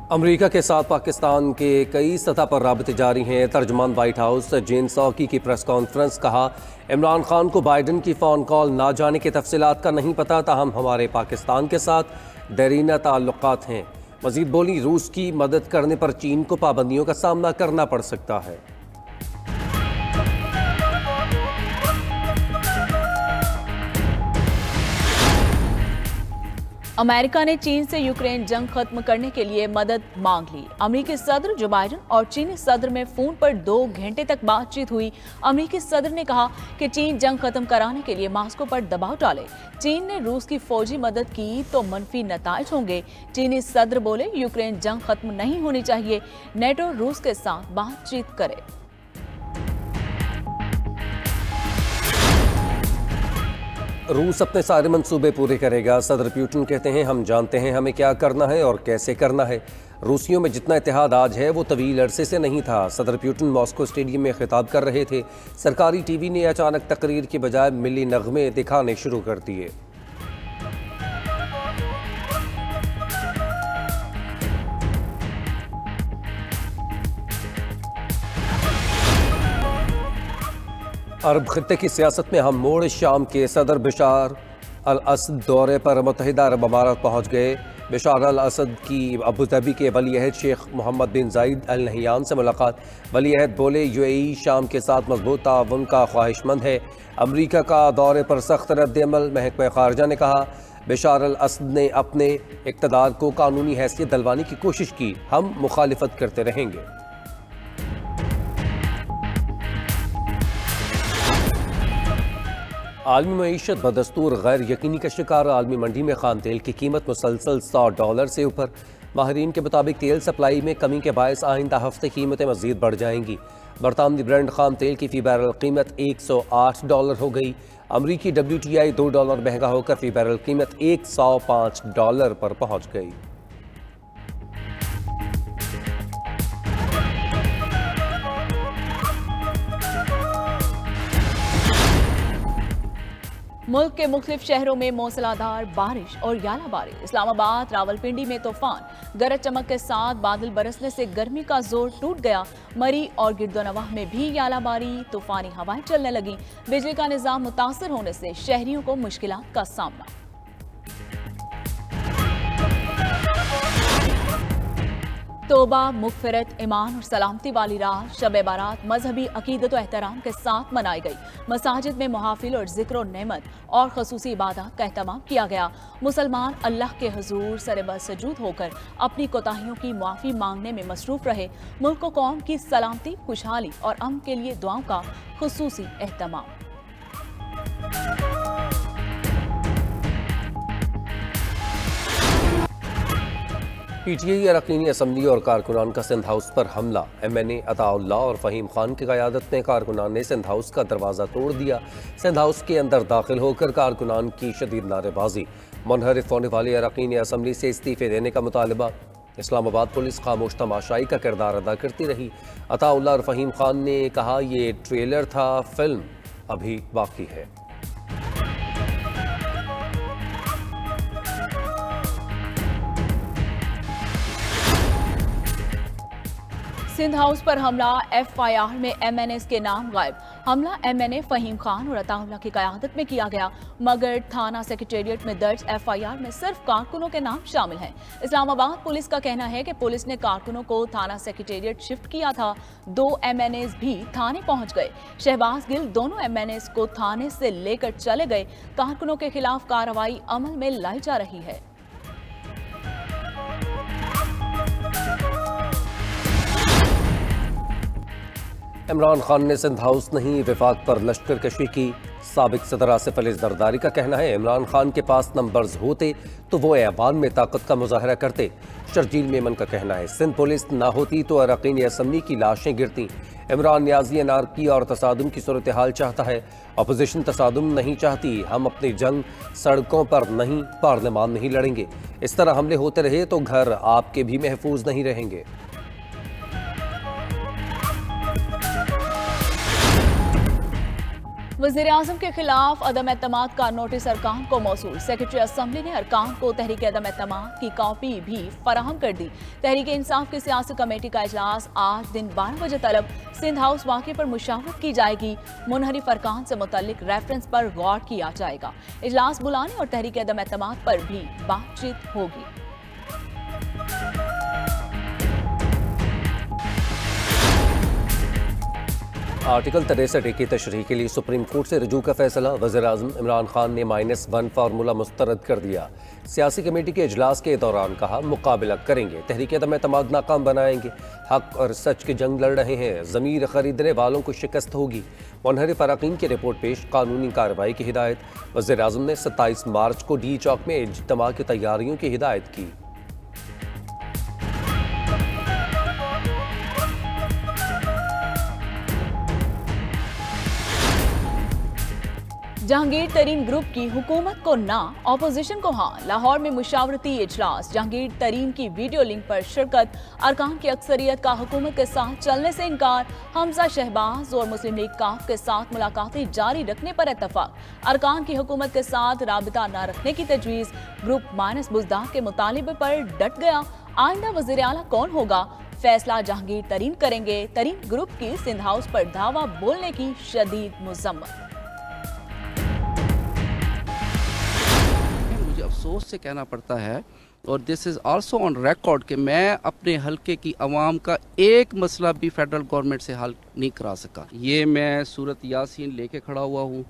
अमरीका के साथ पाकिस्तान के कई सतह पर राबते जारी हैं। तर्जुमान व्हाइट हाउस जेन सॉकी की प्रेस कॉन्फ्रेंस कहा, इमरान खान को बाइडन की फ़ोन कॉल ना जाने के तफसीलात का नहीं पता, ताहम हमारे पाकिस्तान के साथ देरीना ताल्लुकात हैं। मजीद बोली, रूस की मदद करने पर चीन को पाबंदियों का सामना करना पड़ सकता है। अमेरिका ने चीन से यूक्रेन जंग खत्म करने के लिए मदद मांग ली। अमेरिकी सदर जो बाइडन और चीनी सदर में फोन पर 2 घंटे तक बातचीत हुई। अमेरिकी सदर ने कहा कि चीन जंग खत्म कराने के लिए मॉस्को पर दबाव डाले। चीन ने रूस की फौजी मदद की तो मनफी नताइज होंगे। चीनी सदर बोले, यूक्रेन जंग खत्म नहीं होनी चाहिए, नेटो रूस के साथ बातचीत करे। रूस अपने सारे मंसूबे पूरे करेगा। सदर पुतिन कहते हैं, हम जानते हैं हमें क्या करना है और कैसे करना है। रूसियों में जितना इत्तेहाद आज है वो तवील अरसे से नहीं था। सदर पुतिन मॉस्को स्टेडियम में खिताब कर रहे थे। सरकारी टीवी ने अचानक तकरीर की बजाय मिली नगमे दिखाने शुरू कर दिए। अरब खित्ते की सियासत में हम मोड़, शाम के सदर बशार अल असद दौरे पर मुत्तहिदा अरब अमारात पहुँच गए। बशार अल असद की अबू धाबी के वली अहद शेख मोहम्मद बिन जायद अल नहयान से मुलाकात। वली अहद बोले, यूएई शाम के साथ मजबूत ताउन का ख्वाहिशमंद है। अमरीका का दौरे पर सख्त रद्द-ए-अमल। महकमा खारजा ने कहा, बशार अल असद ने अपने इक़्तिदार को कानूनी हैसियत दिलवाने की कोशिश की, हम मुखालिफत करते रहेंगे। आलमी मईशत बदस्तूर गैर यकीनी का शिकार। आलमी मंडी में खाम तेल की कीमत मुसलसल $100 से ऊपर। माहिरीन के मुताबिक तेल सप्लाई में कमी के बायस आइंदा हफ्ते कीमतें मजीद बढ़ जाएंगी। बरतानवी ब्रांड खाम तेल की फ़ी बैरल कीमत $108 हो गई। अमरीकी WTI $2 महंगा होकर फ़ी बैरल कीमत $105 पर पहुँच गई। मुल्क के मुख्तलिफ शहरों में मूसलाधार बारिश और यालाबारी। इस्लामाबाद, रावलपिंडी में तूफान, गरज चमक के साथ बादल बरसने से गर्मी का जोर टूट गया। मरी और गिरदोनवाह में भी यालाबारी, तूफानी हवाएं चलने लगी। बिजली का निजाम मुतासर होने से शहरियों को मुश्किलात का सामना। तोबा, मुगफिरत, ईमान और सलामती वाली रात शब बारात मजहबी अकीदत और एहतराम के साथ मनाई गई। मसाजिद में मुहाफिल और जिक्र और नेमत और खसूसी इबादत का एहतमाम किया गया। मुसलमान अल्लाह के हुजूर सरे-ब-सजूद होकर अपनी कोताहियों की माफ़ी मांगने में मसरूफ रहे। मुल्क और कौम की सलामती, खुशहाली और अमन के लिए दुआओं का खुसूसी एहतमाम। PTI अरकानी असम्बली और कारकुनान का सिंध हाउस पर हमला। MNA अताउल्लाह और फ़हीम खान की क़यादत में कारकुनान ने सिंध हाउस का दरवाज़ा तोड़ दिया। सिंध हाउस के अंदर दाखिल होकर कारकुनान की शदीद नारेबाजी। मुनहरिफ होने वाली अरकानी असम्बली से इस्तीफ़े देने का मुतालबा। इस्लामाबाद पुलिस खामोश तमाशाई का किरदार अदा करती रही। अताउल्लाह और फ़हीम खान ने कहा, ये ट्रेलर था, फिल्म अभी बाकी है। सिंध हाउस पर हमला। FIR में MNAs के नाम गायब। हमला MNA फ़हीम खान और अताउल्लाह की क़यादत में किया गया, मगर थाना सेक्रेटेरिएट में दर्ज FIR में सिर्फ कारकुनों के नाम शामिल हैं। इस्लामाबाद पुलिस का कहना है कि पुलिस ने कारकुनों को थाना सेक्रेटेरिएट शिफ्ट किया था। 2 MNAs भी थाने पहुंच गए। शहबाज गिल दोनों MNAs को थाने से लेकर चले गए। कारकुनों के खिलाफ कार्रवाई अमल में लाई जा रही है। इमरान खान ने सिंध हाउस नहीं, विफाक पर लश्कर कशी की। साबिक सदर आसिफ अली जरदारी का कहना है, इमरान खान के पास नंबर्स होते तो वो ऐवान में ताकत का मुजाहरा करते। शर्जील मेमन का कहना है, सिंध पुलिस ना होती तो अरकानी असम्बली की लाशें गिरती। इमरान न्याजी अनारकी और तसादुम की सूरत हाल चाहता है। अपोजिशन तसादुम नहीं चाहती। हम अपनी जंग सड़कों पर नहीं, पार्लियामान में ही लड़ेंगे। इस तरह हमले होते रहे तो घर आपके भी महफूज नहीं रहेंगे। वज़ीर-ए-आज़म के खिलाफ अदम एतमाद का नोटिस अरकान को मौसूल। सेक्रेटरी असम्बली ने अरकान को तहरीक अदम एतमाद की कॉपी भी फराहम कर दी। तहरीक इंसाफ की सियासी कमेटी का इजलास आज दिन 12 बजे तलब सिंध हाउस वाक़े पर मुशावरत की जाएगी। मुनहरिफ अरकान से मुतल्लिक रेफरेंस पर गौर किया जाएगा। इजलास बुलाने और तहरीक अदम एतमाद पर भी बातचीत होगी। आर्टिकल 63 की तशरीह के लिए सुप्रीम कोर्ट से रजू का फैसला। वज़ीर-ए-आज़म इमरान खान ने -1 फार्मूला मुस्तरद कर दिया। सियासी कमेटी के इजलास के दौरान कहा, मुकाबला करेंगे, तहरीक अदम एतमाद नाकाम बनाएंगे। हक और सच की जंग लड़ रहे हैं, ज़मीर खरीदने वालों को शिकस्त होगी। मुनहरिफ अरकान की रिपोर्ट पेश, कानूनी कार्रवाई की हिदायत। वज़ीर-ए-आज़म ने 27 मार्च को डी चौक में इज्तिमा की तैयारियों की हिदायत की। जहांगीर तरीन ग्रुप की हुकूमत को ना, ऑपोजिशन को हाँ। लाहौर में मुशावरती इजलास, जहांगीर तरीन की वीडियो लिंक पर शिरकत। अरकान की अक्सरियत का हुकूमत के साथ चलने से इनकार। हमजा शहबाज और मुस्लिम लीग काफ के साथ मुलाकातें जारी रखने पर इत्तफाक। अरकान की हुकूमत के साथ राबिता न रखने की तजवीज़। ग्रुप माइनस बुज़दार के मुतालिबे पर डट गया। आइंदा वज़ीर आला कौन होगा, फैसला जहांगीर तरीन करेंगे। तरीन ग्रुप की सिंध हाउस पर धावा बोलने की शदीद मुज़म्मत। अफसोस से कहना पड़ता है और this is also on record कि मैं अपने हलके की आवाम का एक मसला भी फेडरल गवर्नमेंट से हल नहीं करा सका। ये मैं सूरत यासीन लेके खड़ा हुआ हूँ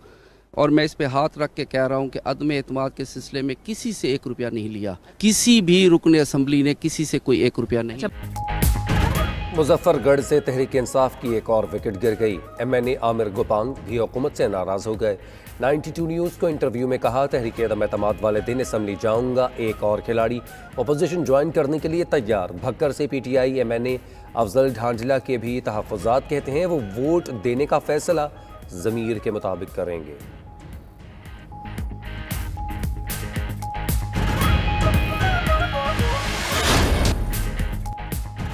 और मैं इस पे हाथ रख के कह रहा हूँ कि अदम एतमाद के सिलसिले में किसी से 1 रुपया नहीं लिया। किसी भी रुकन असम्बली ने किसी से कोई 1 रुपया नहीं। मुजफ्फरगढ़ से तहरीक इंसाफ की एक और विकेट गिर गई। MNA आमिर गुपांग भी हुकूमत से नाराज हो गए। 92 न्यूज़ को इंटरव्यू में कहा, तहरीक अदम एतमाद वाले दिन असम्बली जाऊंगा। एक और खिलाड़ी अपोजिशन ज्वाइन करने के लिए तैयार। भक्कर से PTI MNA अफजल ढांझला के भी तहफ़्फ़ुज़ात कहते हैं वो वोट देने का फैसला ज़मीर के मुताबिक करेंगे।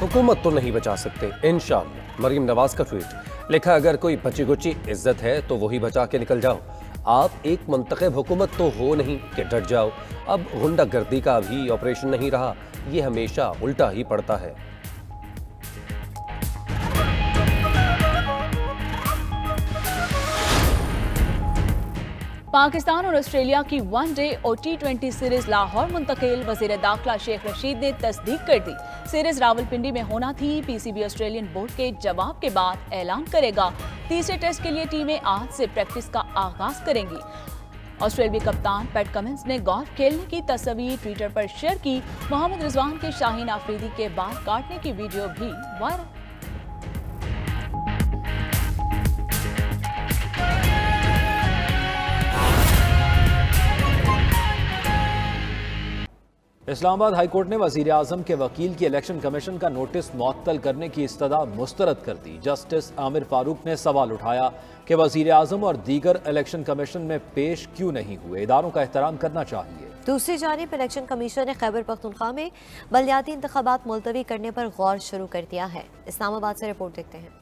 हुकूमत तो नहीं बचा सकते, इंशाअल्लाह। मरीम नवाज का ट्वीट लिखा, अगर कोई बची गुची इज्जत है तो वही बचा के निकल जाओ। आप एक मुंतखब हुकूमत तो हो नहीं कि डट जाओ। अब गुंडागर्दी का भी ऑपरेशन नहीं रहा, ये हमेशा उल्टा ही पड़ता है। पाकिस्तान और ऑस्ट्रेलिया की वनडे और T20 सीरीज लाहौर मुंतकिल। वजीर दाखिला शेख रशीद ने तस्दीक कर दी। सीरीज रावलपिंडी में होना थी। PCB ऑस्ट्रेलियन बोर्ड के जवाब के बाद ऐलान करेगा। तीसरे टेस्ट के लिए टीमें आज से प्रैक्टिस का आगाज करेंगी। ऑस्ट्रेलियाई कप्तान पैट कमिंस ने गोल्फ खेलने की तस्वीर ट्विटर पर शेयर की। मोहम्मद रिजवान के शाहीन आफरीदी के बाल काटने की वीडियो भी वायरल। इस्लामाबाद हाईकोर्ट ने वजीर आजम के वकील की इलेक्शन कमीशन का नोटिस मुअत्तल करने की इस्तदा मुस्तरद कर दी। जस्टिस आमिर फारूक ने सवाल उठाया कि वजीर आजम और दीगर इलेक्शन कमीशन में पेश क्यों नहीं हुए। इदारों का एहतराम करना चाहिए। दूसरी जानिब इलेक्शन कमीशन ने खैबर पख्तूनख्वा में बलदियाती इंतखाबात मुलतवी करने पर गौर शुरू कर दिया है। इस्लामाबाद से रिपोर्ट देखते हैं।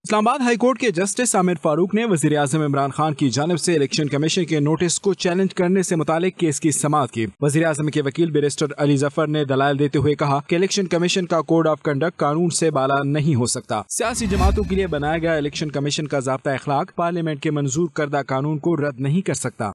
इस्लामाबाद हाईकोर्ट के जस्टिस आमिर फारूक ने वज़ीर आज़म इमरान खान की जानिब से इलेक्शन कमीशन के नोटिस को चैलेंज करने से मुतालिक केस की समाअत की। वज़ीर आज़म के वकील बैरिस्टर अली जफर ने दलाइल देते हुए कहा कि इलेक्शन कमीशन का कोड ऑफ कंडक्ट कानून से बाला नहीं हो सकता। सियासी जमातों के लिए बनाया गया इलेक्शन कमीशन का ज़ाब्ता अखलाक पार्लियामेंट के मंजूर करदा कानून को रद्द नहीं कर सकता।